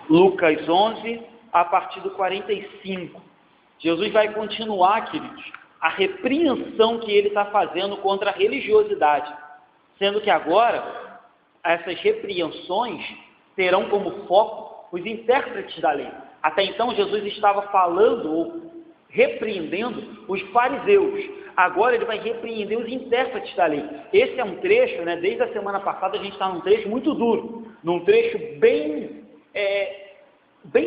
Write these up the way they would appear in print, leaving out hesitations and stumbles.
Lucas 11, a partir do 45. Jesus vai continuar, queridos, a repreensão que ele está fazendo contra a religiosidade, sendo que agora essas repreensões terão como foco os intérpretes da lei. Até então Jesus estava falando ou repreendendo os fariseus. Agora ele vai repreender os intérpretes da lei. Esse é um trecho, desde a semana passada a gente está num trecho muito duro, num trecho bem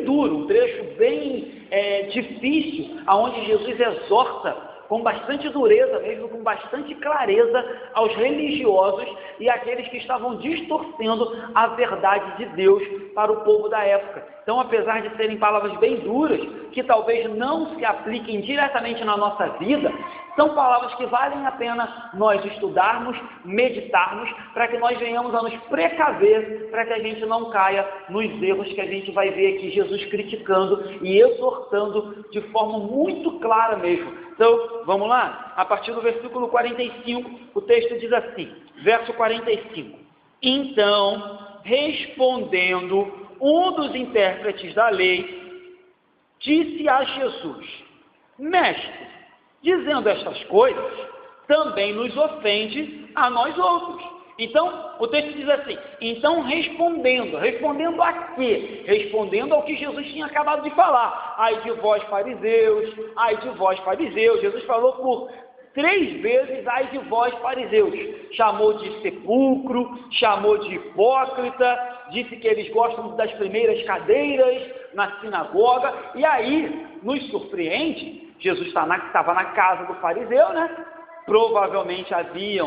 duro, um trecho bem difícil, aonde Jesus exorta com bastante dureza, mesmo com bastante clareza, aos religiosos e àqueles que estavam distorcendo a verdade de Deus para o povo da época. Então, apesar de serem palavras bem duras, que talvez não se apliquem diretamente na nossa vida, são palavras que valem a pena nós estudarmos, meditarmos, para que nós venhamos a nos precaver, para que a gente não caia nos erros que a gente vai ver aqui Jesus criticando e exortando de forma muito clara mesmo. Então, vamos lá? A partir do versículo 45, o texto diz assim, verso 45. Então, respondendo um dos intérpretes da lei, disse a Jesus: Mestre, dizendo estas coisas, também nos ofende a nós outros. Então, o texto diz assim, então respondendo a quê? Respondendo ao que Jesus tinha acabado de falar. Ai de vós fariseus, ai de vós fariseus. Jesus falou por 3 vezes, ai de vós fariseus. Chamou de sepulcro, chamou de hipócrita, disse que eles gostam das primeiras cadeiras na sinagoga. E aí, nos surpreende, Jesus estava na casa do fariseu, Provavelmente havia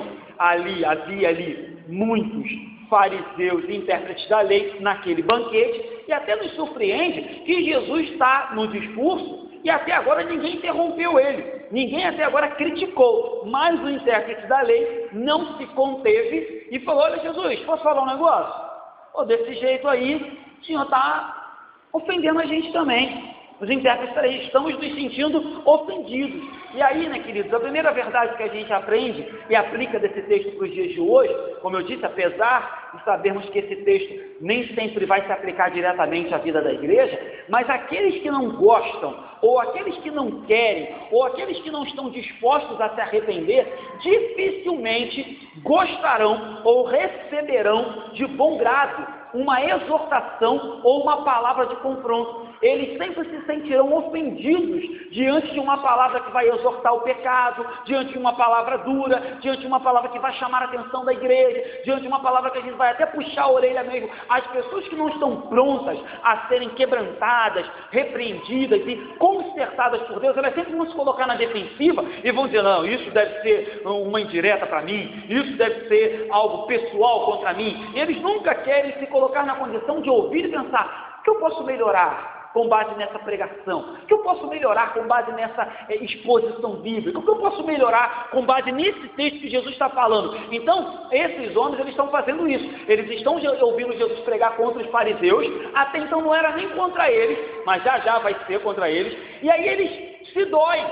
ali muitos fariseus e intérpretes da lei naquele banquete, e até nos surpreende que Jesus está no discurso e até agora ninguém interrompeu ele, ninguém até agora criticou, mas o intérprete da lei não se conteve e falou: olha Jesus, posso falar um negócio? Desse jeito aí, o senhor está ofendendo a gente também. Os intérpretes da lei, estamos nos sentindo ofendidos. E aí, queridos, a primeira verdade que a gente aprende e aplica desse texto para os dias de hoje, como eu disse, apesar de sabermos que esse texto nem sempre vai se aplicar diretamente à vida da igreja, mas aqueles que não gostam, ou aqueles que não querem, ou aqueles que não estão dispostos a se arrepender, dificilmente gostarão ou receberão de bom grado uma exortação ou uma palavra de confronto. Eles sempre se sentirão ofendidos diante de uma palavra que vai exortar o pecado, diante de uma palavra dura, diante de uma palavra que vai chamar a atenção da igreja, diante de uma palavra que a gente vai até puxar a orelha mesmo. As pessoas que não estão prontas a serem quebrantadas, repreendidas e consertadas por Deus, elas sempre vão se colocar na defensiva e vão dizer: não, isso deve ser uma indireta para mim, isso deve ser algo pessoal contra mim. E eles nunca querem se colocar na condição de ouvir e pensar: o que eu posso melhorar com base nessa pregação? O que eu posso melhorar com base nessa exposição bíblica? O que eu posso melhorar com base nesse texto que Jesus está falando? Então, esses homens, eles estão fazendo isso. Eles estão ouvindo Jesus pregar contra os fariseus. Até então não era nem contra eles, mas já vai ser contra eles. E aí eles se doem.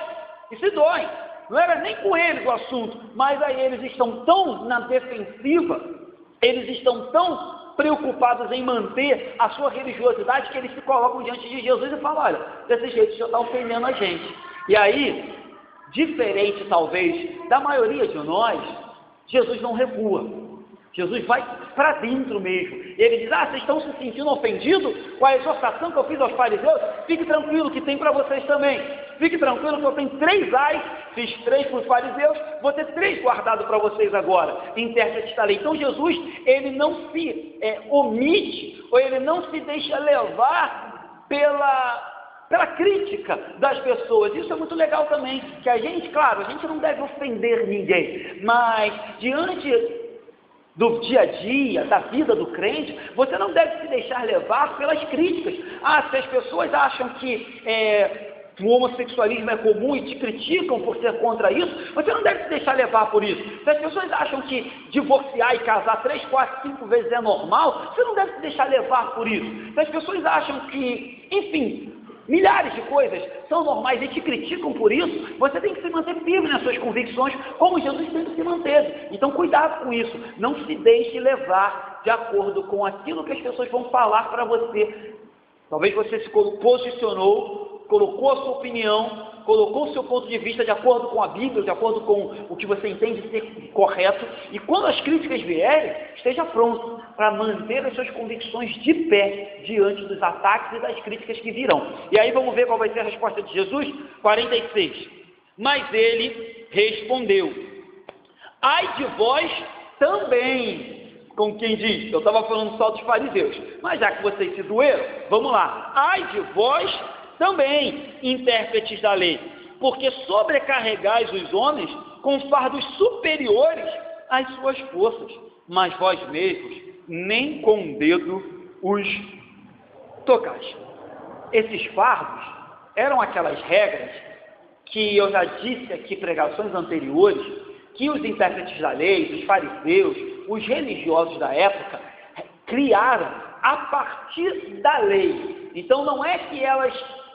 Não era nem com eles o assunto, mas aí eles estão tão na defensiva, eles estão tão preocupados em manter a sua religiosidade, que eles se colocam diante de Jesus e falam: olha, desse jeito já está ofendendo a gente. E aí, diferente talvez da maioria de nós, Jesus não recua. Jesus vai para dentro mesmo. E ele diz: vocês estão se sentindo ofendidos com a exortação que eu fiz aos fariseus? Fique tranquilo que tem para vocês também. Fique tranquilo que eu tenho 3 ais, fiz 3 para os fariseus, vou ter 3 guardados para vocês agora, intérprete da lei. Então Jesus, ele não se omite, ou ele não se deixa levar pela crítica das pessoas. Isso é muito legal também, que a gente, claro, a gente não deve ofender ninguém, mas diante do dia a dia, da vida do crente, você não deve se deixar levar pelas críticas. Se as pessoas acham que o homossexualismo é comum e te criticam por ser contra isso, você não deve se deixar levar por isso. Se as pessoas acham que divorciar e casar 3, 4, 5 vezes é normal, você não deve se deixar levar por isso. Se as pessoas acham que, enfim, milhares de coisas são normais e te criticam por isso, você tem que se manter firme nas suas convicções, como Jesus sempre se manteve. Então, cuidado com isso. Não se deixe levar de acordo com aquilo que as pessoas vão falar para você. Talvez você se posicionou, colocou a sua opinião, colocou o seu ponto de vista de acordo com a Bíblia, de acordo com o que você entende ser correto, e quando as críticas vierem, esteja pronto para manter as suas convicções de pé diante dos ataques e das críticas que virão. E aí vamos ver qual vai ser a resposta de Jesus? 46. Mas ele respondeu: ai de vós também. Com quem diz, eu estava falando só dos fariseus, mas já que vocês se doeram, vamos lá. Ai de vós também, intérpretes da lei, porque sobrecarregais os homens com fardos superiores às suas forças, mas vós mesmos nem com um dedo os tocais. Esses fardos eram aquelas regras que eu já disse aqui em pregações anteriores, que os intérpretes da lei, os fariseus, os religiosos da época criaram a partir da lei. Então não é que elas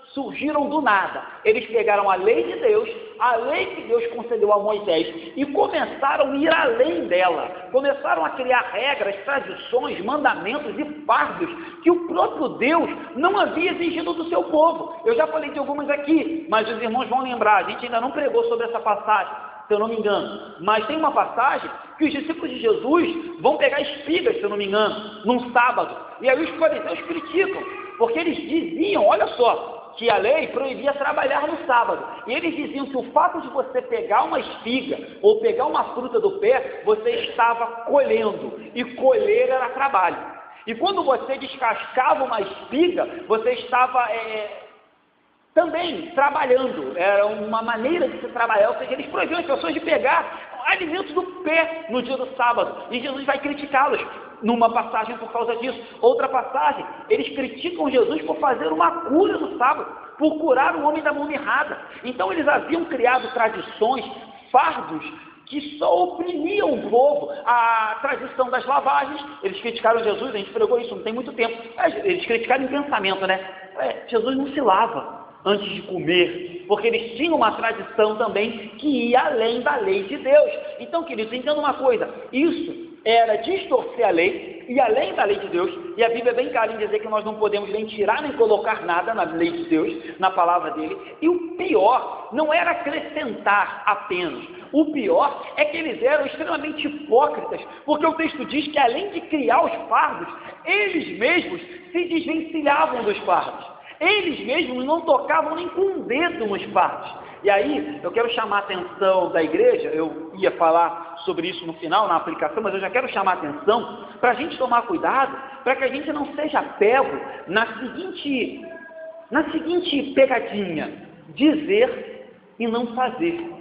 surgiram do nada. Eles pegaram a lei de Deus, a lei que Deus concedeu a Moisés, e começaram a ir além dela. Começaram a criar regras, tradições, mandamentos e fardos que o próprio Deus não havia exigido do seu povo. Eu já falei de algumas aqui, mas os irmãos vão lembrar, a gente ainda não pregou sobre essa passagem, se eu não me engano, mas tem uma passagem que os discípulos de Jesus vão pegar espigas, se eu não me engano, num sábado, e aí os fariseus criticam, porque eles diziam, olha só, que a lei proibia trabalhar no sábado, e eles diziam que o fato de você pegar uma espiga, ou pegar uma fruta do pé, você estava colhendo, e colher era trabalho, e quando você descascava uma espiga, você estava também trabalhando, era uma maneira de se trabalhar, ou seja, eles proibiam as pessoas de pegar alimentos do pé no dia do sábado, e Jesus vai criticá-los numa passagem por causa disso. Outra passagem, eles criticam Jesus por fazer uma cura no sábado, por curar o homem da mão errada. Então eles haviam criado tradições, fardos, que só oprimiam o povo. A tradição das lavagens, eles criticaram Jesus, a gente pregou isso não tem muito tempo, eles criticaram em pensamento, né? Jesus não se lava antes de comer, porque eles tinham uma tradição também que ia além da lei de Deus. Então, queridos, entenda uma coisa, isso era distorcer a lei, e além da lei de Deus, e a Bíblia é bem clara em dizer que nós não podemos nem tirar nem colocar nada na lei de Deus, na palavra dele, e o pior não era acrescentar apenas, o pior é que eles eram extremamente hipócritas, porque o texto diz que além de criar os fardos, eles mesmos se desvencilhavam dos fardos. Eles mesmos não tocavam nem com um dedo nos fardos. E aí, eu quero chamar a atenção da igreja, eu ia falar sobre isso no final, na aplicação, mas eu já quero chamar a atenção para a gente tomar cuidado, para que a gente não seja pego na seguinte pegadinha, dizer e não fazer.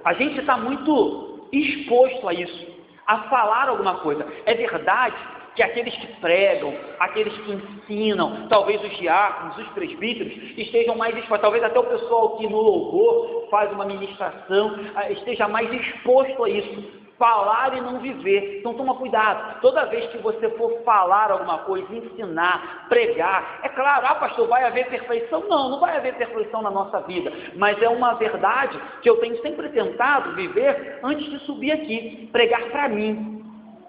A gente está muito exposto a isso, a falar alguma coisa. É verdade que aqueles que pregam, aqueles que ensinam, talvez os diáconos, os presbíteros, estejam mais expostos, talvez até o pessoal que no louvor faz uma ministração, esteja mais exposto a isso, falar e não viver. Então toma cuidado, toda vez que você for falar alguma coisa, ensinar, pregar, é claro, pastor, vai haver perfeição? Não, não vai haver perfeição na nossa vida, mas é uma verdade que eu tenho sempre tentado viver antes de subir aqui, pregar para mim.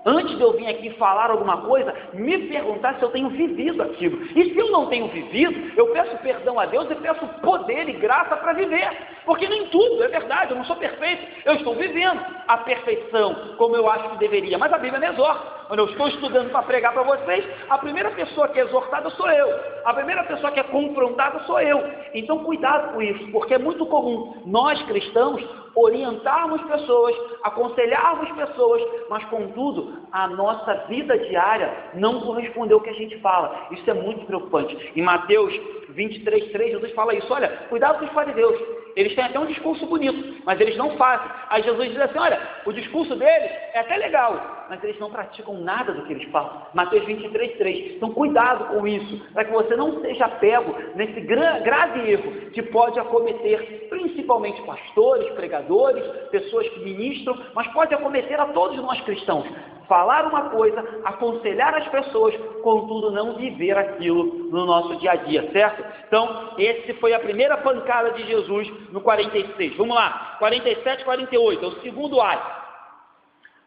Antes de eu vir aqui falar alguma coisa, me perguntar se eu tenho vivido aquilo. E se eu não tenho vivido, eu peço perdão a Deus e peço poder e graça para viver. Porque nem tudo, é verdade, eu não sou perfeito. Eu estou vivendo a perfeição como eu acho que deveria. Mas a Bíblia me exorta. Quando eu estou estudando para pregar para vocês, a primeira pessoa que é exortada sou eu. A primeira pessoa que é confrontada sou eu. Então cuidado com isso, porque é muito comum nós cristãos orientarmos pessoas, aconselharmos pessoas, mas contudo, a nossa vida diária não correspondeu ao que a gente fala. Isso é muito preocupante. Em Mateus 23:3, Jesus fala isso, olha, cuidado com os fariseus, eles têm até um discurso bonito, mas eles não fazem. Aí Jesus diz assim, olha, o discurso deles é até legal, mas eles não praticam nada do que eles falam. Mateus 23:3. Então cuidado com isso, para que você não seja pego nesse grave erro que pode acometer principalmente pastores, pregadores, pessoas que ministram, mas pode acometer a todos nós cristãos. Falar uma coisa, aconselhar as pessoas, contudo não viver aquilo no nosso dia a dia, certo? Então, esse foi a primeira pancada de Jesus no 46. Vamos lá, 47, 48, é o segundo ai.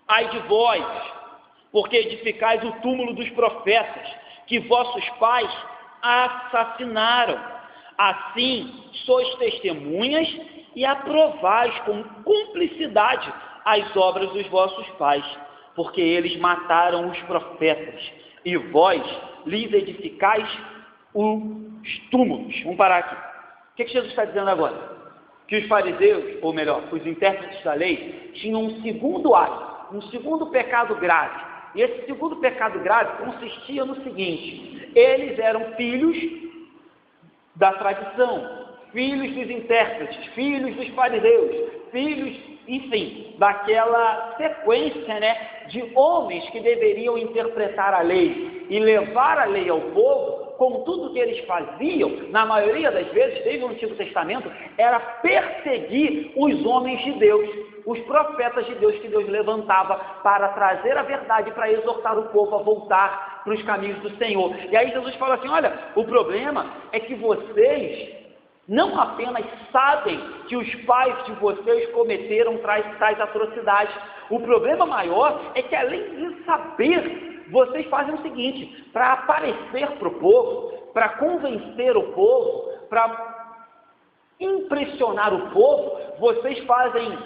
Ai de vós, porque edificais o túmulo dos profetas, que vossos pais assassinaram. Assim, sois testemunhas e aprovais com cumplicidade as obras dos vossos pais, porque eles mataram os profetas, e vós lhes edificais os túmulos. Vamos parar aqui. O que Jesus está dizendo agora? Que os fariseus, ou melhor, os intérpretes da lei, tinham um segundo ato, um segundo pecado grave. E esse segundo pecado grave consistia no seguinte: eles eram filhos da tradição, filhos dos intérpretes, filhos dos fariseus, filhos, enfim, daquela sequência, de homens que deveriam interpretar a lei e levar a lei ao povo. Com tudo que eles faziam, na maioria das vezes, desde o Antigo Testamento, era perseguir os homens de Deus, os profetas de Deus que Deus levantava para trazer a verdade, para exortar o povo a voltar para os caminhos do Senhor. E aí Jesus fala assim: olha, o problema é que vocês não apenas sabem que os pais de vocês cometeram tais atrocidades, o problema maior é que, além de saber, vocês fazem o seguinte: para aparecer para o povo, para convencer o povo, para impressionar o povo, vocês fazem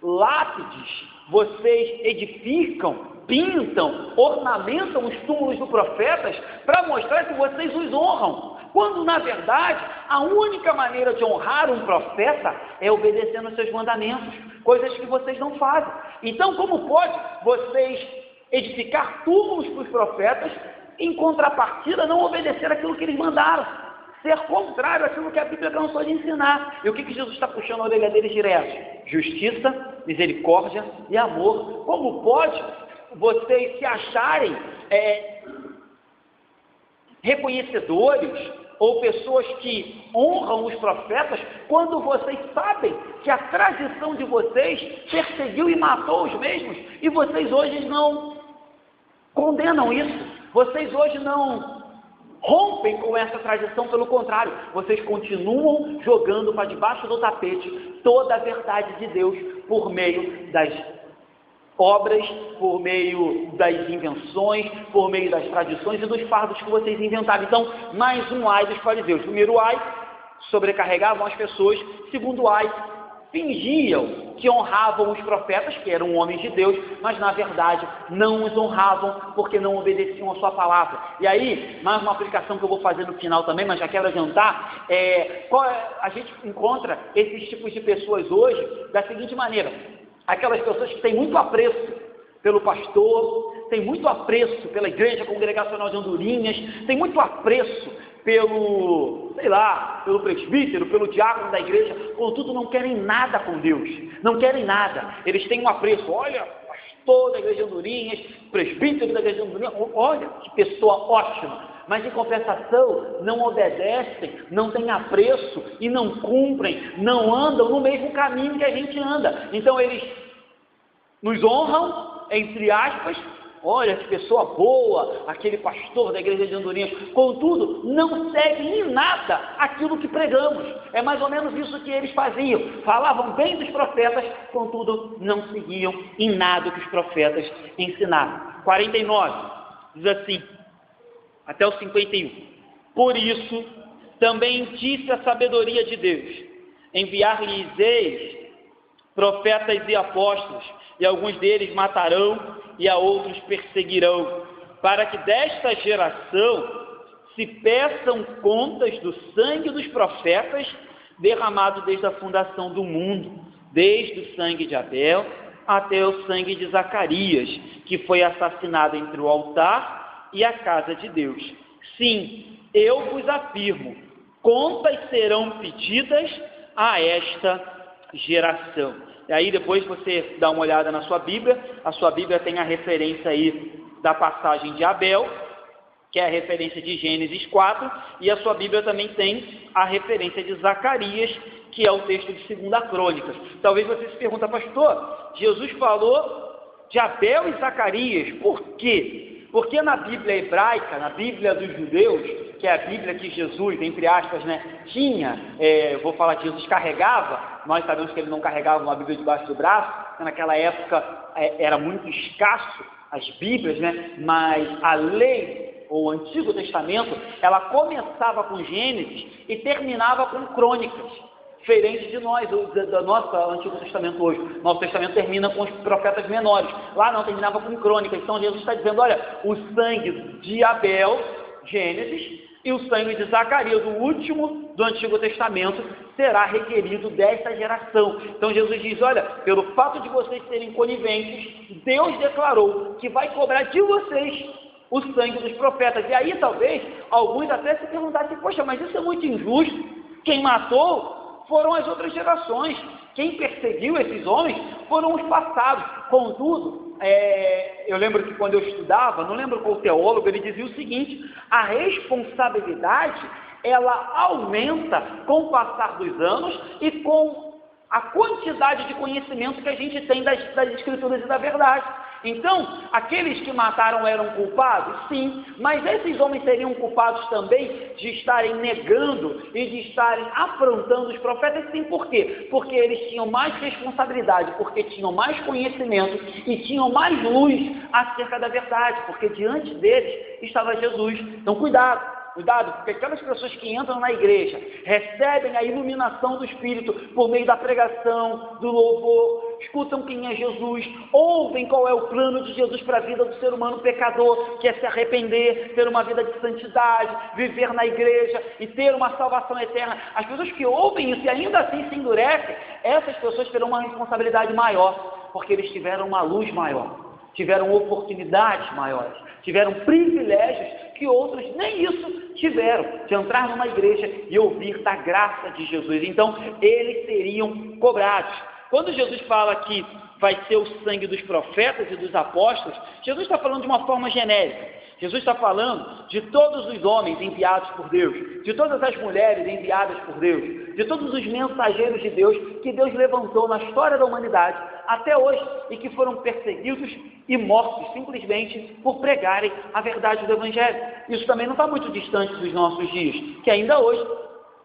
lápides, vocês edificam, pintam, ornamentam os túmulos dos profetas para mostrar que vocês os honram, quando na verdade a única maneira de honrar um profeta é obedecendo aos seus mandamentos, coisas que vocês não fazem. Então, como pode vocês edificar túmulos para os profetas, em contrapartida não obedecer aquilo que eles mandaram, ser contrário àquilo que a Bíblia cansou de ensinar? E o que Jesus está puxando a orelha deles direto? Justiça, misericórdia e amor. Como pode vocês se acharem reconhecedores ou pessoas que honram os profetas, quando vocês sabem que a tradição de vocês perseguiu e matou os mesmos, e vocês hoje não condenam isso, vocês hoje não rompem com essa tradição, pelo contrário, vocês continuam jogando para debaixo do tapete toda a verdade de Deus por meio das obras, por meio das invenções, por meio das tradições e dos fardos que vocês inventaram. Então, mais um ai dos fariseus. Primeiro ai, sobrecarregavam as pessoas. Segundo ai, fingiam que honravam os profetas, que eram homens de Deus, mas na verdade não os honravam, porque não obedeciam a sua palavra. E aí, mais uma aplicação que eu vou fazer no final também, mas já quero adiantar, a gente encontra esses tipos de pessoas hoje da seguinte maneira: aquelas pessoas que têm muito apreço pelo pastor, têm muito apreço pela igreja congregacional de Andorinhas, têm muito apreço pelo presbítero, pelo diácono da igreja, contudo não querem nada com Deus, não querem nada. Eles têm um apreço: olha, pastor da igreja de Andorinhas, presbítero da igreja de Andorinhas, olha que pessoa ótima. Mas em compensação não obedecem, não têm apreço e não cumprem, não andam no mesmo caminho que a gente anda. Então eles nos honram, entre aspas, olha que pessoa boa, aquele pastor da igreja de Andorinhas, contudo não seguem em nada aquilo que pregamos. É mais ou menos isso que eles faziam, falavam bem dos profetas, contudo não seguiam em nada o que os profetas ensinaram. 49, diz assim, até o 51. Por isso, também disse a sabedoria de Deus: enviar-lhes-eis profetas e apóstolos, e alguns deles matarão, e a outros perseguirão, para que desta geração se peçam contas do sangue dos profetas, derramado desde a fundação do mundo, desde o sangue de Abel até o sangue de Zacarias, que foi assassinado entre o altar e a casa de Deus. Sim, eu vos afirmo, contas serão pedidas a esta geração. E aí depois você dá uma olhada na sua Bíblia, a sua Bíblia tem a referência aí da passagem de Abel, que é a referência de Gênesis 4, e a sua Bíblia também tem a referência de Zacarias, que é o texto de 2 Crônicas. Talvez você se pergunte: pastor, Jesus falou de Abel e Zacarias, por quê? Porque na Bíblia hebraica, na Bíblia dos judeus, que é a Bíblia que Jesus, entre aspas, tinha, vou falar que Jesus carregava, nós sabemos que ele não carregava uma Bíblia debaixo do braço, porque naquela época era muito escasso as Bíblias, mas a lei ou Antigo Testamento, ela começava com Gênesis e terminava com Crônicas, diferente de nós, da nossa Antigo Testamento hoje. Nosso Testamento termina com os profetas menores, lá não, terminava com Crônicas. Então Jesus está dizendo, olha, o sangue de Abel, Gênesis, e o sangue de Zacarias, o último do Antigo Testamento, será requerido desta geração. Então Jesus diz, olha, pelo fato de vocês serem coniventes, Deus declarou que vai cobrar de vocês o sangue dos profetas. E aí talvez alguns até se perguntassem, poxa, mas isso é muito injusto. Quem matou foram as outras gerações. Quem perseguiu esses homens foram os passados. Contudo, eu lembro que quando eu estudava, não lembro qual teólogo, ele dizia o seguinte, a responsabilidade, ela aumenta com o passar dos anos e com a quantidade de conhecimento que a gente tem das Escrituras e da verdade. Então, aqueles que mataram eram culpados? Sim, mas esses homens seriam culpados também de estarem negando e de estarem afrontando os profetas? Sim, por quê? Porque eles tinham mais responsabilidade, porque tinham mais conhecimento e tinham mais luz acerca da verdade, porque diante deles estava Jesus. Então, cuidado, porque aquelas pessoas que entram na igreja, recebem a iluminação do Espírito por meio da pregação, do louvor, escutam quem é Jesus, ouvem qual é o plano de Jesus para a vida do ser humano pecador, que é se arrepender, ter uma vida de santidade, viver na igreja e ter uma salvação eterna. As pessoas que ouvem isso e ainda assim se endurecem, essas pessoas terão uma responsabilidade maior, porque eles tiveram uma luz maior, tiveram oportunidades maiores, tiveram privilégios que outros nem isso tiveram, de entrar numa igreja e ouvir da graça de Jesus. Então, eles seriam cobrados. Quando Jesus fala que vai ser o sangue dos profetas e dos apóstolos, Jesus está falando de uma forma genérica. Jesus está falando de todos os homens enviados por Deus, de todas as mulheres enviadas por Deus, de todos os mensageiros de Deus que Deus levantou na história da humanidade até hoje e que foram perseguidos e mortos simplesmente por pregarem a verdade do Evangelho. Isso também não está muito distante dos nossos dias, que ainda hoje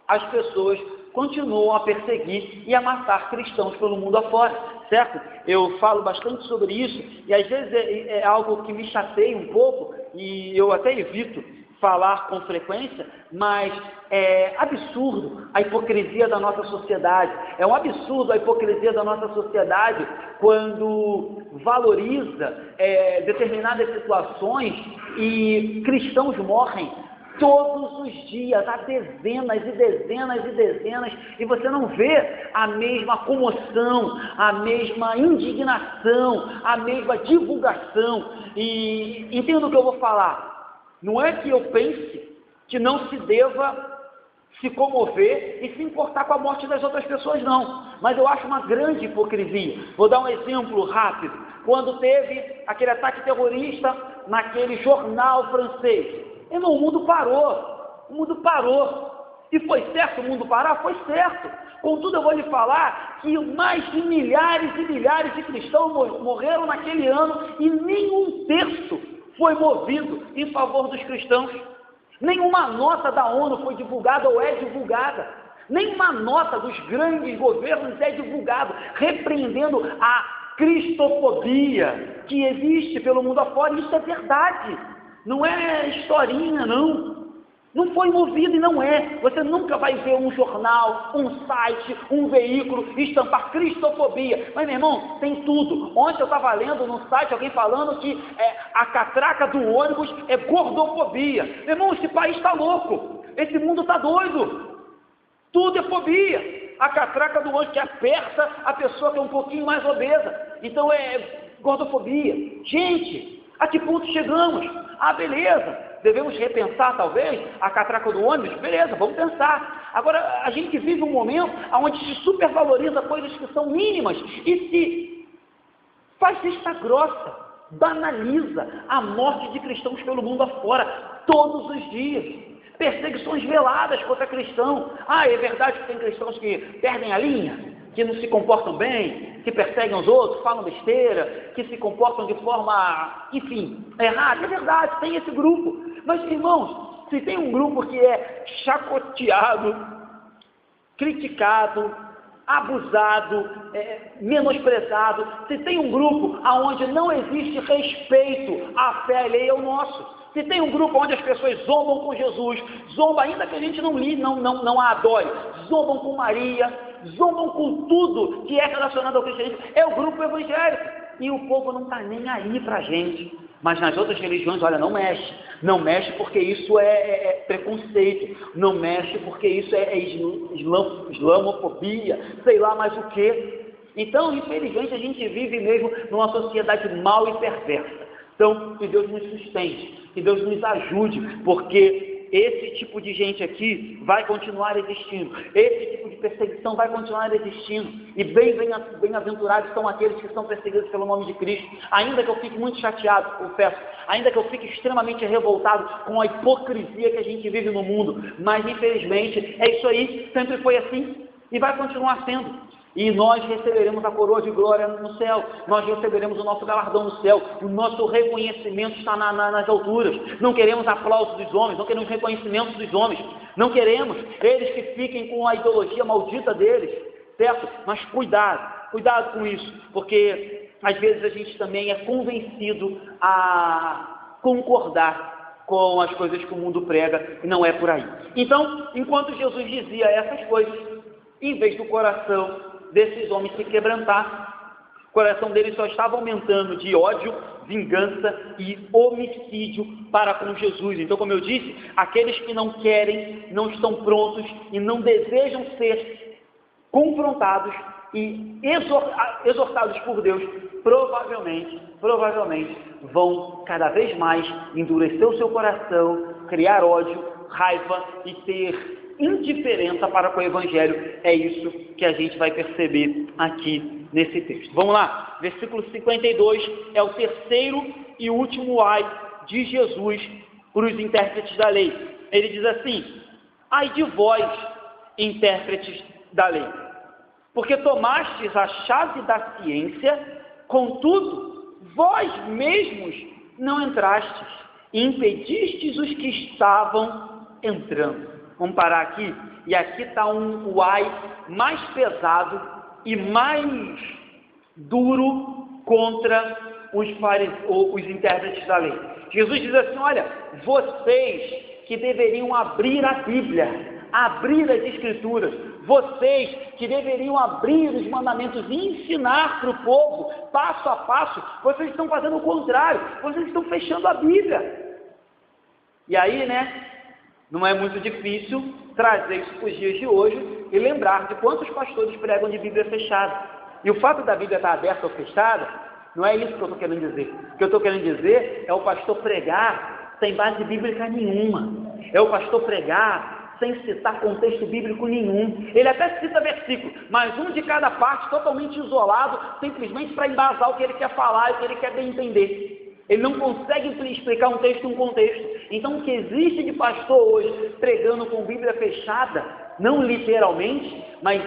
as pessoas continuam a perseguir e a matar cristãos pelo mundo afora, certo? Eu falo bastante sobre isso e às vezes é algo que me chateia um pouco e eu até evito falar com frequência, mas é absurdo a hipocrisia da nossa sociedade. É um absurdo a hipocrisia da nossa sociedade quando valoriza determinadas situações e cristãos morrem todos os dias, há dezenas e dezenas e dezenas, e você não vê a mesma comoção, a mesma indignação, a mesma divulgação. E entenda o que eu vou falar. Não é que eu pense que não se deva se comover e se importar com a morte das outras pessoas, não. Mas eu acho uma grande hipocrisia. Vou dar um exemplo rápido. Quando teve aquele ataque terrorista naquele jornal francês, o mundo parou. E foi certo o mundo parar? Foi certo. Contudo, eu vou lhe falar que mais de milhares e milhares de cristãos morreram naquele ano e nenhum terço foi movido em favor dos cristãos. Nenhuma nota da ONU foi divulgada ou é divulgada. Nenhuma nota dos grandes governos é divulgada, repreendendo a cristofobia que existe pelo mundo afora. Isso é verdade. Não é historinha, não. Não foi movido e não é. Você nunca vai ver um jornal, um site, um veículo estampar cristofobia. Mas, meu irmão, tem tudo. Ontem eu estava lendo no site alguém falando que a catraca do ônibus é gordofobia. Meu irmão, esse país está louco. Esse mundo está doido. Tudo é fobia. A catraca do ônibus que aperta a pessoa que é um pouquinho mais obesa. Então é gordofobia. Gente, a que ponto chegamos? Ah, beleza, devemos repensar talvez a catraca do ônibus? Beleza, vamos pensar. Agora, a gente vive um momento onde se supervaloriza coisas que são mínimas e se faz vista grossa, banaliza a morte de cristãos pelo mundo afora, todos os dias. Perseguições veladas contra cristãos. Ah, é verdade que tem cristãos que perdem a linha, que não se comportam bem, que perseguem os outros, falam besteira, que se comportam de forma, enfim, errada. É verdade, tem esse grupo. Mas, irmãos, se tem um grupo que é chacoteado, criticado, abusado, menosprezado, se tem um grupo onde não existe respeito à fé alheia, é o nosso. Se tem um grupo onde as pessoas zombam com Jesus, zombam, ainda que a gente não a adore, zombam com Maria, zombam com tudo que é relacionado ao cristianismo, é o grupo evangélico. E o povo não está nem aí para a gente. Mas nas outras religiões, olha, não mexe. Não mexe porque isso é preconceito. Não mexe porque isso é islamofobia, sei lá mais o quê. Então, infelizmente, a gente vive mesmo numa sociedade mal e perversa. Então, que Deus nos sustente, que Deus nos ajude, porque esse tipo de gente aqui vai continuar existindo, esse tipo de perseguição vai continuar existindo, e bem-aventurados são aqueles que são perseguidos pelo nome de Cristo, ainda que eu fique muito chateado, confesso, ainda que eu fique extremamente revoltado com a hipocrisia que a gente vive no mundo, mas infelizmente é isso aí, sempre foi assim, e vai continuar sendo. E nós receberemos a coroa de glória no céu, nós receberemos o nosso galardão no céu, o nosso reconhecimento está nas alturas. Não queremos aplausos dos homens, não queremos reconhecimento dos homens, não queremos eles que fiquem com a ideologia maldita deles, certo? Mas cuidado com isso, porque às vezes a gente também é convencido a concordar com as coisas que o mundo prega, e não é por aí. Então, enquanto Jesus dizia essas coisas, em vez do coração desses homens se quebrantar, o coração deles só estava aumentando de ódio, vingança e homicídio para com Jesus. Então, como eu disse, aqueles que não querem, não estão prontos e não desejam ser confrontados e exortados por Deus, provavelmente vão cada vez mais endurecer o seu coração, criar ódio, raiva e ter indiferença para com o Evangelho. É isso que a gente vai perceber aqui nesse texto. Vamos lá, versículo 52 é o terceiro e último ai de Jesus para os intérpretes da lei. Ele diz assim: ai de vós, intérpretes da lei, porque tomastes a chave da ciência, contudo, vós mesmos não entrastes, e impedistes os que estavam entrando. Vamos parar aqui, e aqui está um ai mais pesado e mais duro contra os intérpretes da lei. Jesus diz assim: olha, vocês que deveriam abrir a Bíblia, abrir as Escrituras, vocês que deveriam abrir os mandamentos e ensinar para o povo, passo a passo, vocês estão fazendo o contrário, vocês estão fechando a Bíblia. E aí, não é muito difícil trazer isso para os dias de hoje e lembrar de quantos pastores pregam de Bíblia fechada. E o fato da Bíblia estar aberta ou fechada, não é isso que eu estou querendo dizer. O que eu estou querendo dizer é o pastor pregar sem base bíblica nenhuma. É o pastor pregar sem citar contexto bíblico nenhum. Ele até cita versículo, mas um de cada parte totalmente isolado, simplesmente para embasar o que ele quer falar e o que ele quer bem entender. Ele não consegue explicar um texto em um contexto. Então, o que existe de pastor hoje pregando com Bíblia fechada, não literalmente, mas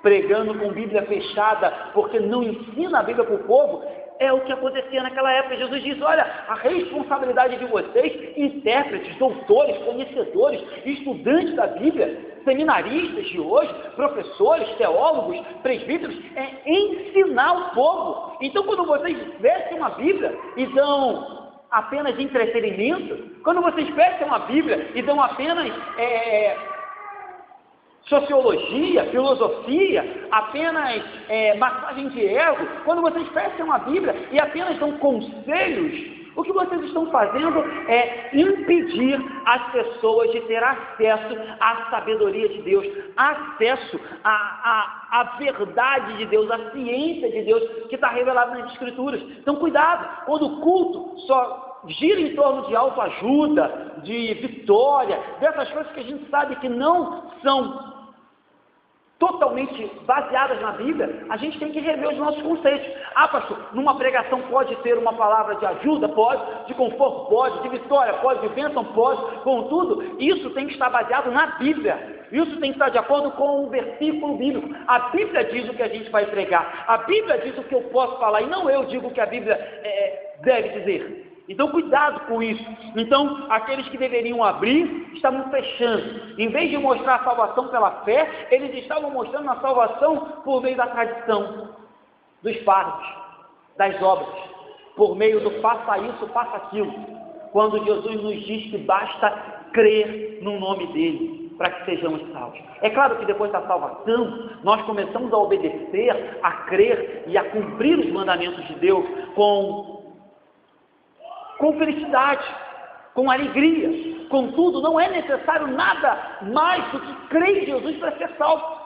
pregando com Bíblia fechada porque não ensina a Bíblia para o povo, é o que acontecia naquela época. Jesus diz: olha, a responsabilidade de vocês, intérpretes, doutores, conhecedores, estudantes da Bíblia, seminaristas de hoje, professores, teólogos, presbíteros, é ensinar o povo. Então, quando vocês vestem uma Bíblia e dão apenas entretenimento, quando vocês vestem uma Bíblia e dão apenas sociologia, filosofia, apenas massagem de ego, quando vocês fecham a Bíblia e apenas dão conselhos, o que vocês estão fazendo é impedir as pessoas de ter acesso à sabedoria de Deus, acesso à verdade de Deus, à ciência de Deus que está revelada nas Escrituras. Então, cuidado, quando o culto só gira em torno de autoajuda, de vitória, dessas coisas que a gente sabe que não são totalmente baseadas na Bíblia, a gente tem que rever os nossos conceitos. Ah, pastor, numa pregação pode ter uma palavra de ajuda? Pode. De conforto? Pode. De vitória? Pode. De bênção? Pode. Contudo, isso tem que estar baseado na Bíblia. Isso tem que estar de acordo com o versículo bíblico. A Bíblia diz o que a gente vai pregar. A Bíblia diz o que eu posso falar, e não eu digo o que a Bíblia deve dizer. Então, cuidado com isso. Então, aqueles que deveriam abrir, estavam fechando. Em vez de mostrar a salvação pela fé, eles estavam mostrando a salvação por meio da tradição, dos fardos, das obras, por meio do faça isso, faça aquilo. quando Jesus nos diz que basta crer no nome dele para que sejamos salvos. É claro que depois da salvação, nós começamos a obedecer, a crer e a cumprir os mandamentos de Deus com felicidade, com alegria. Contudo, não é necessário nada mais do que crer em Jesus para ser salvo.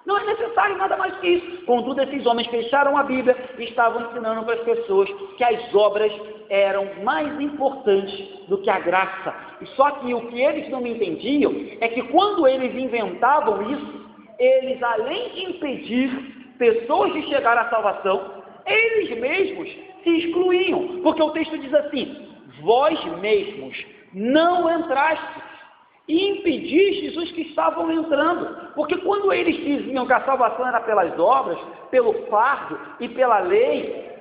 Não é necessário nada mais que isso. Contudo, esses homens fecharam a Bíblia e estavam ensinando para as pessoas que as obras eram mais importantes do que a graça. E só que o que eles não entendiam é que quando eles inventavam isso, eles, além de impedir pessoas de chegar à salvação, eles mesmos se excluíam. Porque o texto diz assim: vós mesmos não entrastes e impedistes os que estavam entrando. Porque quando eles diziam que a salvação era pelas obras, pelo fardo e pela lei,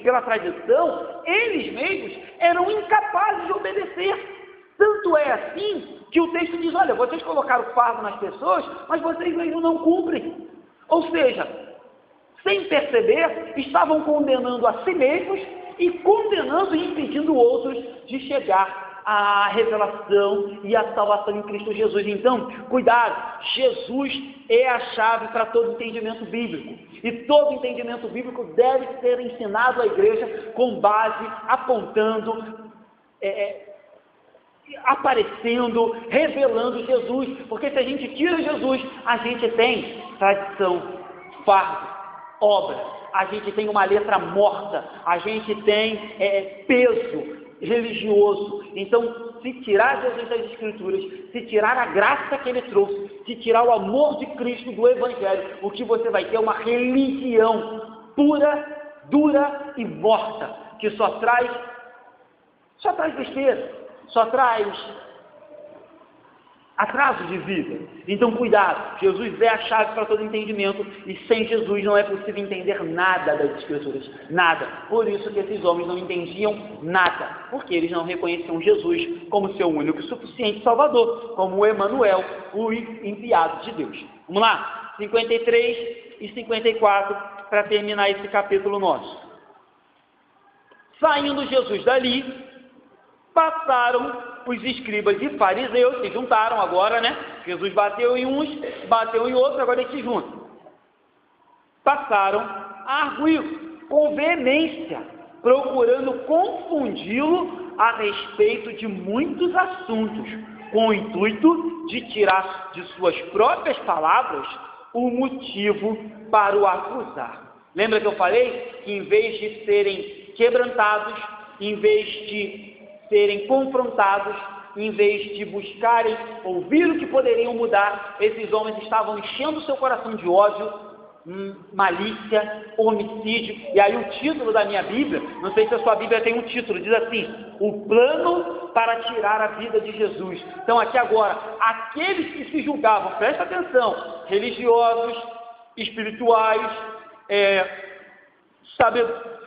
pela tradição, eles mesmos eram incapazes de obedecer. Tanto é assim que o texto diz: olha, vocês colocaram fardo nas pessoas, mas vocês mesmos não cumprem. Ou seja, sem perceber, estavam condenando a si mesmos e condenando e impedindo outros de chegar à revelação e à salvação em Cristo Jesus. Então, cuidado, Jesus é a chave para todo entendimento bíblico. E todo entendimento bíblico deve ser ensinado à igreja com base, apontando, aparecendo, revelando Jesus. Porque se a gente tira Jesus, a gente tem tradição, fardo, obra, a gente tem uma letra morta, a gente tem peso religioso. Então, se tirar Jesus das Escrituras, se tirar a graça que ele trouxe, se tirar o amor de Cristo do Evangelho, o que você vai ter é uma religião pura, dura e morta, que só traz besteira, só traz atraso de vida. Então, cuidado, Jesus é a chave para todo entendimento, e sem Jesus não é possível entender nada das Escrituras, nada. Por isso que esses homens não entendiam nada, porque eles não reconheciam Jesus como seu único e suficiente Salvador, como o Emanuel, o enviado de Deus. Vamos lá, 53 e 54, para terminar esse capítulo nosso. Saindo Jesus dali, passaram os escribas e fariseus, se juntaram agora, né? Jesus bateu em uns, bateu em outros, agora eles se juntam. Passaram a arguir com veemência, procurando confundi-lo a respeito de muitos assuntos, com o intuito de tirar de suas próprias palavras o motivo para o acusar. Lembra que eu falei que em vez de serem quebrantados, em vez de serem confrontados, em vez de buscarem ouvir o que poderiam mudar, esses homens estavam enchendo o seu coração de ódio, malícia, homicídio. E aí o título da minha Bíblia, não sei se a sua Bíblia tem um título, diz assim: o plano para tirar a vida de Jesus. Então aqui agora, aqueles que se julgavam, presta atenção, religiosos, espirituais,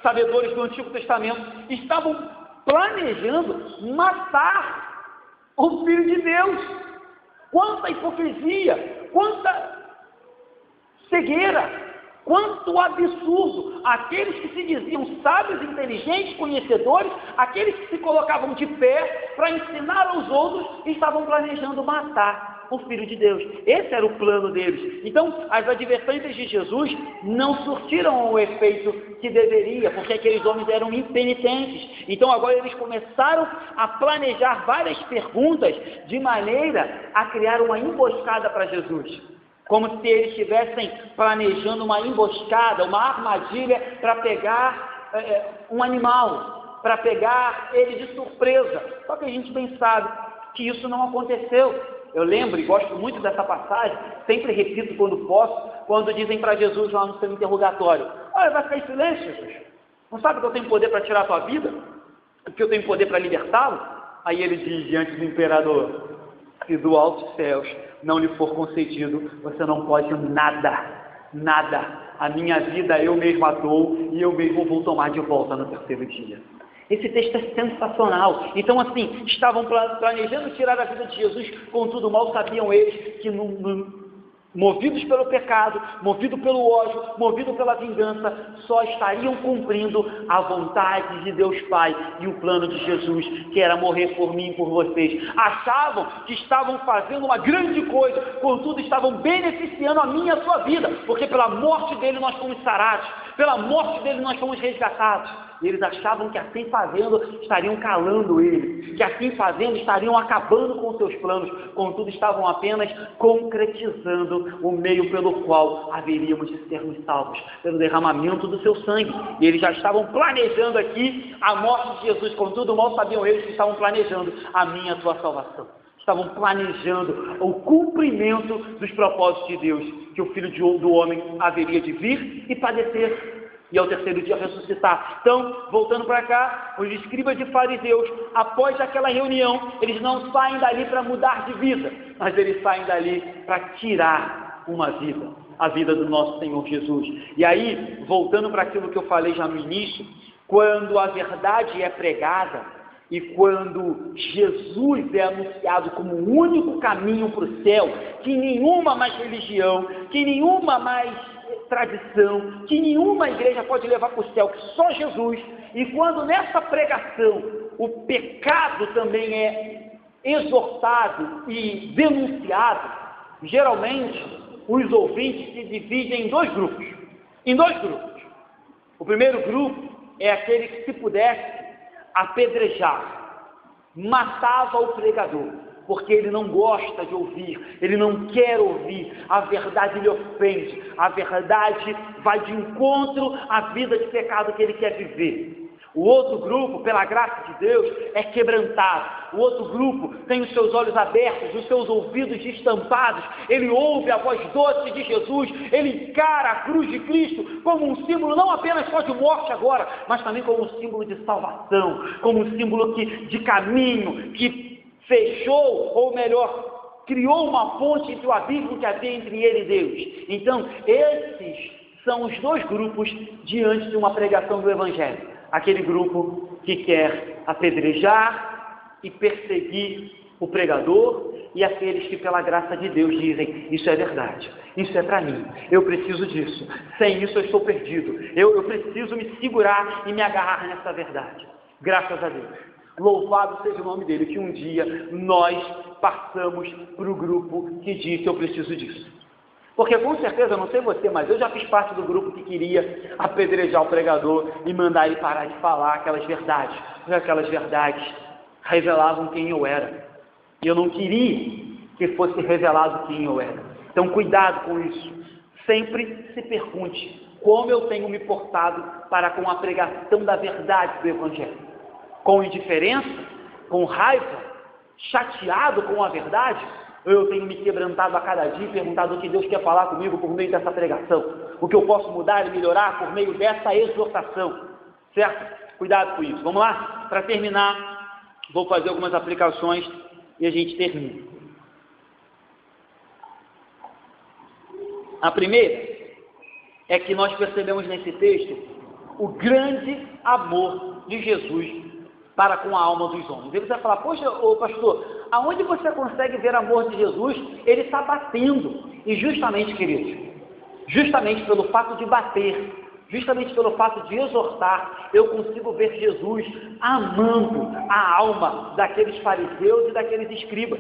sabedores do Antigo Testamento, estavam planejando matar o Filho de Deus. Quanta hipocrisia, quanta cegueira, quanto absurdo. Aqueles que se diziam sábios, inteligentes, conhecedores, aqueles que se colocavam de pé para ensinar aos outros, estavam planejando matar o Filho de Deus. Esse era o plano deles. Então, as advertências de Jesus não surtiram o efeito que deveria, porque aqueles homens eram impenitentes. Então, agora eles começaram a planejar várias perguntas, de maneira a criar uma emboscada para Jesus. Como se eles estivessem planejando uma emboscada, uma armadilha para pegar um animal, para pegar ele de surpresa. Só que a gente bem sabe que isso não aconteceu. Eu lembro e gosto muito dessa passagem, sempre repito quando posso, quando dizem para Jesus lá no seu interrogatório: olha, vai ficar em silêncio, Jesus? Não sabe que eu tenho poder para tirar a tua vida? Que eu tenho poder para libertá-lo? Aí ele diz diante do imperador: se do alto céus não lhe for concedido, você não pode nada, nada. A minha vida eu mesmo a dou e eu mesmo vou tomar de volta no terceiro dia. Esse texto é sensacional. Então, assim, estavam planejando tirar a vida de Jesus, contudo, mal sabiam eles que no movidos pelo pecado, movidos pelo ódio, movidos pela vingança, só estariam cumprindo a vontade de Deus Pai e o plano de Jesus, que era morrer por mim e por vocês. Achavam que estavam fazendo uma grande coisa, contudo estavam beneficiando a minha e a sua vida, porque pela morte dele nós fomos sarados, pela morte dele nós fomos resgatados. E eles achavam que assim fazendo estariam calando ele, que assim fazendo estariam acabando com seus planos, contudo estavam apenas concretizando o meio pelo qual haveríamos de sermos salvos, pelo derramamento do seu sangue. E eles já estavam planejando aqui a morte de Jesus, contudo mal sabiam eles que estavam planejando a minha e a tua salvação. Estavam planejando o cumprimento dos propósitos de Deus, que o Filho do Homem haveria de vir e padecer, e ao terceiro dia ressuscitar. Então, voltando para cá, os escribas e fariseus, após aquela reunião, eles não saem dali para mudar de vida, mas eles saem dali para tirar uma vida, a vida do nosso Senhor Jesus. E aí, voltando para aquilo que eu falei já no início, quando a verdade é pregada, e quando Jesus é anunciado como o único caminho para o céu, que nenhuma mais religião, que nenhuma mais tradição, que nenhuma igreja pode levar para o céu, que só Jesus, e quando nessa pregação o pecado também é exortado e denunciado, geralmente os ouvintes se dividem em dois grupos. O primeiro grupo é aquele que, se pudesse, apedrejar, matava o pregador, porque ele não gosta de ouvir, ele não quer ouvir, a verdade lhe ofende, a verdade vai de encontro à vida de pecado que ele quer viver. O outro grupo, pela graça de Deus, é quebrantado. O outro grupo tem os seus olhos abertos, os seus ouvidos destampados, ele ouve a voz doce de Jesus, ele encara a cruz de Cristo como um símbolo não apenas só de morte agora, mas também como um símbolo de salvação, como um símbolo de caminho, que fechou, ou melhor, criou uma ponte entre o abismo que havia entre ele e Deus. Então, esses são os dois grupos diante de uma pregação do Evangelho. Aquele grupo que quer apedrejar e perseguir o pregador, e aqueles que pela graça de Deus dizem: isso é verdade, isso é para mim, eu preciso disso, sem isso eu estou perdido, eu preciso me segurar e me agarrar nessa verdade. Graças a Deus, louvado seja o nome dele, que um dia nós passamos para o grupo que disse: eu preciso disso. Porque com certeza, eu não sei você, mas eu já fiz parte do grupo que queria apedrejar o pregador e mandar ele parar de falar aquelas verdades, porque aquelas verdades revelavam quem eu era. E eu não queria que fosse revelado quem eu era. Então, cuidado com isso. Sempre se pergunte como eu tenho me portado para com a pregação da verdade do Evangelho. Com indiferença? Com raiva? Chateado com a verdade? Eu tenho me quebrantado a cada dia e perguntado o que Deus quer falar comigo por meio dessa pregação, o que eu posso mudar e melhorar por meio dessa exortação, certo? Cuidado com isso. Vamos lá? Para terminar, vou fazer algumas aplicações e a gente termina. A primeira é que nós percebemos nesse texto o grande amor de Jesus para com a alma dos homens. Ele vai falar: poxa, ô pastor, aonde você consegue ver amor de Jesus? Ele está batendo. E justamente, queridos, justamente pelo fato de bater, justamente pelo fato de exortar, eu consigo ver Jesus amando a alma daqueles fariseus e daqueles escribas,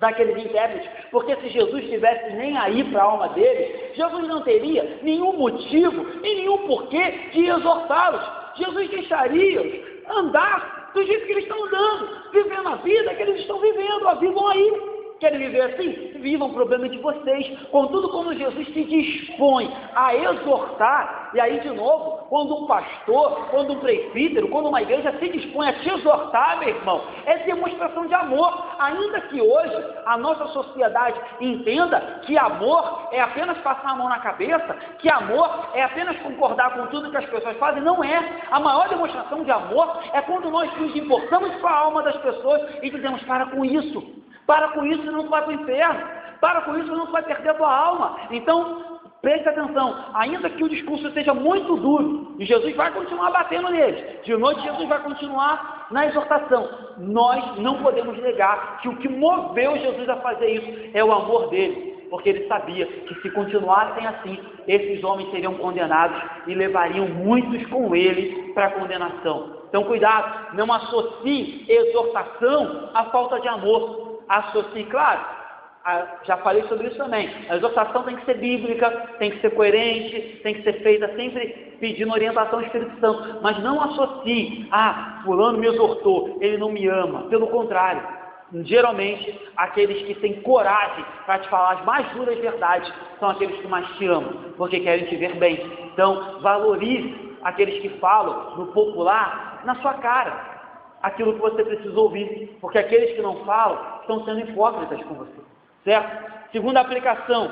daqueles intérpretes, porque se Jesus estivesse nem aí para a alma deles, Jesus não teria nenhum motivo e nenhum porquê de exortá-los. Jesus deixaria-os andar do jeito que eles estão andando, vivendo a vida que eles estão vivendo, vivam aí. Querem viver assim? Vivam o problema de vocês. Contudo, quando Jesus se dispõe a exortar, e aí de novo, quando um pastor, quando um presbítero, quando uma igreja se dispõe a te exortar, meu irmão, é demonstração de amor. Ainda que hoje a nossa sociedade entenda que amor é apenas passar a mão na cabeça, que amor é apenas concordar com tudo que as pessoas fazem, não é. A maior demonstração de amor é quando nós nos importamos com a alma das pessoas e dizemos: para com isso. Para com isso, não vai para o inferno. Para com isso, não vai perder a tua alma. Então, preste atenção. Ainda que o discurso seja muito duro, e Jesus vai continuar batendo neles, de noite Jesus vai continuar na exortação, nós não podemos negar que o que moveu Jesus a fazer isso é o amor dele. porque ele sabia que se continuassem assim, esses homens seriam condenados e levariam muitos com ele para a condenação. Então cuidado, não associe exortação à falta de amor. Associe, claro, já falei sobre isso também, a exortação tem que ser bíblica, tem que ser coerente, tem que ser feita sempre pedindo orientação do Espírito Santo, mas não associe, fulano me exortou, ele não me ama. Pelo contrário, geralmente aqueles que têm coragem para te falar as mais duras verdades são aqueles que mais te amam, porque querem te ver bem. Então valorize aqueles que falam no popular na sua cara aquilo que você precisa ouvir, porque aqueles que não falam estão sendo hipócritas com você, certo? Segunda aplicação,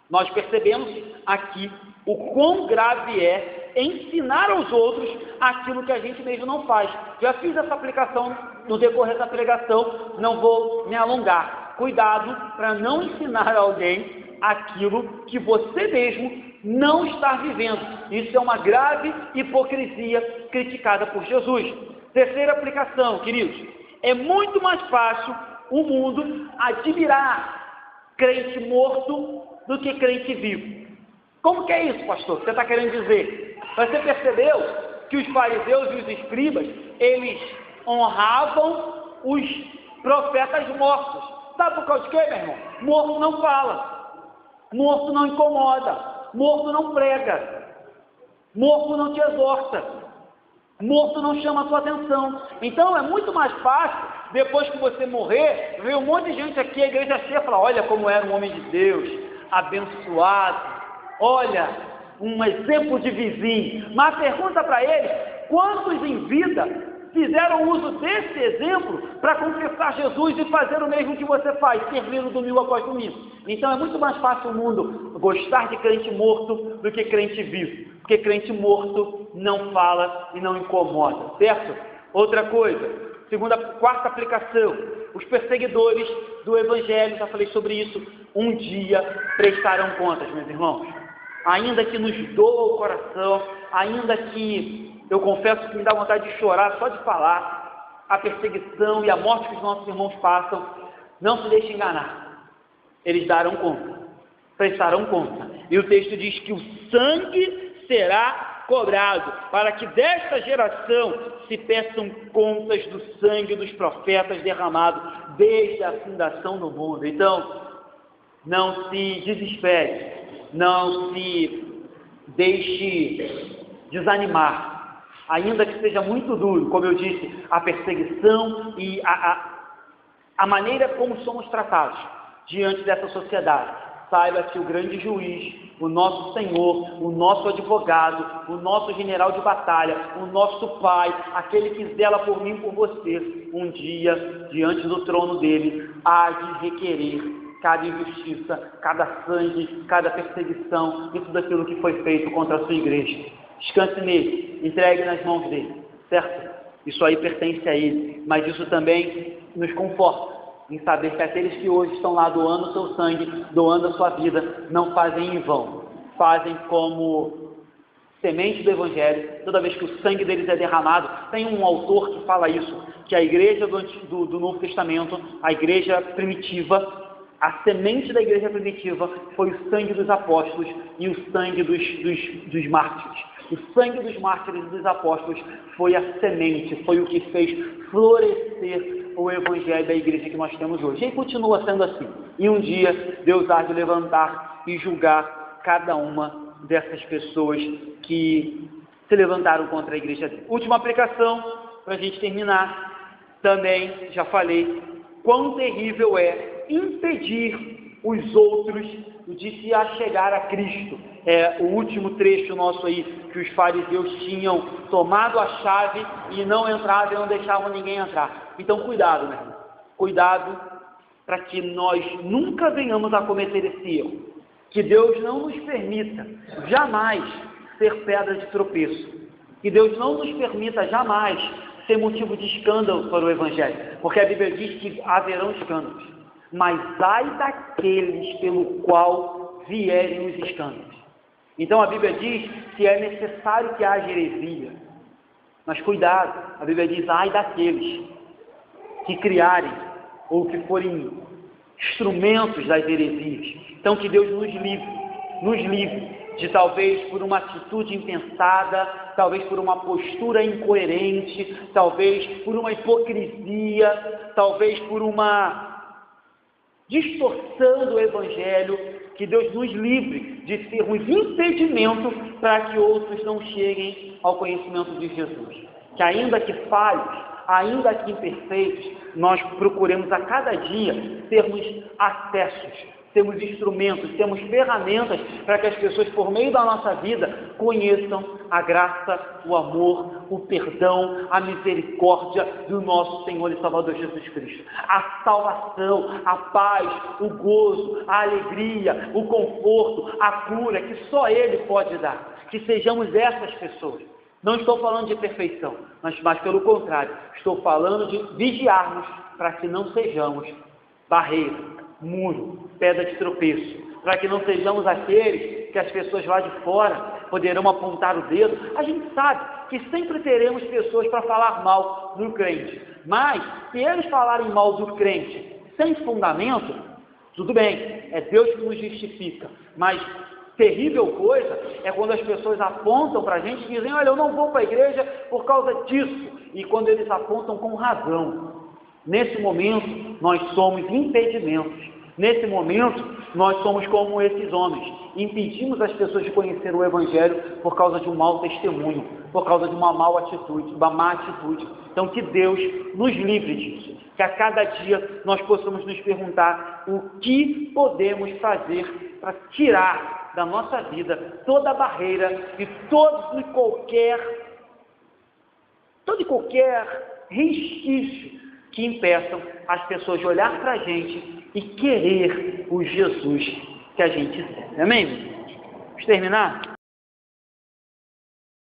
nós percebemos aqui o quão grave é ensinar aos outros aquilo que a gente mesmo não faz. Já fiz essa aplicação no decorrer da pregação, não vou me alongar. Cuidado para não ensinar alguém aquilo que você mesmo não está vivendo. Isso é uma grave hipocrisia criticada por Jesus. Terceira aplicação, queridos, é muito mais fácil o mundo admirar crente morto do que crente vivo. Como que é isso, pastor? O que você está querendo dizer? Você percebeu que os fariseus e os escribas, eles honravam os profetas mortos. Sabe por causa de quê, meu irmão? Morto não fala, morto não incomoda, morto não prega, morto não te exorta, morto não chama a sua atenção. Então é muito mais fácil, depois que você morrer, ver um monte de gente aqui, a igreja cheia, falar: olha como era um homem de Deus, abençoado, olha, um exemplo de vizinho. Mas pergunta para eles, quantos em vida fizeram uso desse exemplo para confessar Jesus e fazer o mesmo que você faz, servindo domingo após domingo? Então é muito mais fácil o mundo gostar de crente morto do que crente vivo, porque crente morto não fala e não incomoda, certo? Outra coisa, quarta aplicação, os perseguidores do Evangelho, já falei sobre isso, um dia prestarão contas, meus irmãos. Ainda que nos doa o coração, ainda que eu confesso que me dá vontade de chorar só de falar, a perseguição e a morte que os nossos irmãos passam, não se deixe enganar. Eles darão conta, prestarão conta. E o texto diz que o sangue será cobrado, para que desta geração se peçam contas do sangue dos profetas derramado desde a fundação do mundo. Então, não se desespere, não se deixe desanimar. Ainda que seja muito duro, como eu disse, a perseguição e a maneira como somos tratados diante dessa sociedade. Saiba que o grande juiz, o nosso Senhor, o nosso advogado, o nosso general de batalha, o nosso Pai, aquele que zela por mim e por você, um dia, diante do trono dele, há de requerer cada injustiça, cada sangue, cada perseguição e tudo aquilo que foi feito contra a sua igreja. Descanse nele, entregue nas mãos dele, certo? Isso aí pertence a ele, mas isso também nos conforta em saber que aqueles que hoje estão lá doando o seu sangue, doando a sua vida, não fazem em vão, fazem como semente do Evangelho. Toda vez que o sangue deles é derramado, tem um autor que fala isso, que a igreja do Novo Testamento, a igreja primitiva, a semente da igreja primitiva foi o sangue dos apóstolos e o sangue dos mártires. O sangue dos mártires e dos apóstolos foi a semente, foi o que fez florescer o evangelho da igreja que nós temos hoje. E continua sendo assim. E um dia Deus há de levantar e julgar cada uma dessas pessoas que se levantaram contra a igreja dele. Última aplicação, para a gente terminar, também já falei, quão terrível é impedir os outros de se achegar a Cristo. É o último trecho nosso aí, que os fariseus tinham tomado a chave e não entravam e não deixavam ninguém entrar. Então cuidado, meu irmão. Cuidado para que nós nunca venhamos a cometer esse erro. Que Deus não nos permita jamais ser pedra de tropeço. Que Deus não nos permita jamais ser motivo de escândalo para o Evangelho. Porque a Bíblia diz que haverão escândalos. Mas ai daqueles pelo qual vierem os escândalos. Então a Bíblia diz que é necessário que haja heresia. Mas cuidado, a Bíblia diz ai daqueles que criarem ou que forem instrumentos das heresias. Então, que Deus nos livre de talvez por uma atitude impensada, talvez por uma postura incoerente, talvez por uma hipocrisia, talvez por uma distorção do Evangelho, que Deus nos livre de sermos impedimento para que outros não cheguem ao conhecimento de Jesus. Que ainda que falhos, ainda que imperfeitos, nós procuremos a cada dia termos acessos, temos instrumentos, temos ferramentas para que as pessoas, por meio da nossa vida, conheçam a graça, o amor, o perdão, a misericórdia do nosso Senhor e Salvador Jesus Cristo. A salvação, a paz, o gozo, a alegria, o conforto, a cura que só Ele pode dar. Que sejamos essas pessoas. Não estou falando de perfeição, mas pelo contrário, estou falando de vigiarmos para que não sejamos barreira, muro, pedra de tropeço, para que não sejamos aqueles que as pessoas lá de fora poderão apontar o dedo. A gente sabe que sempre teremos pessoas para falar mal do crente, mas se eles falarem mal do crente sem fundamento, tudo bem, é Deus que nos justifica, mas terrível coisa é quando as pessoas apontam para a gente e dizem: olha, eu não vou para a igreja por causa disso, e quando eles apontam com razão. Nesse momento, nós somos impedimentos. Nesse momento, nós somos como esses homens. Impedimos as pessoas de conhecer o Evangelho por causa de um mau testemunho, por causa de uma má atitude. Então, que Deus nos livre disso. Que a cada dia nós possamos nos perguntar o que podemos fazer para tirar da nossa vida toda a barreira e todo e qualquer resquício que impeçam as pessoas de olhar para a gente e querer o Jesus que a gente serve. Amém? Vamos terminar?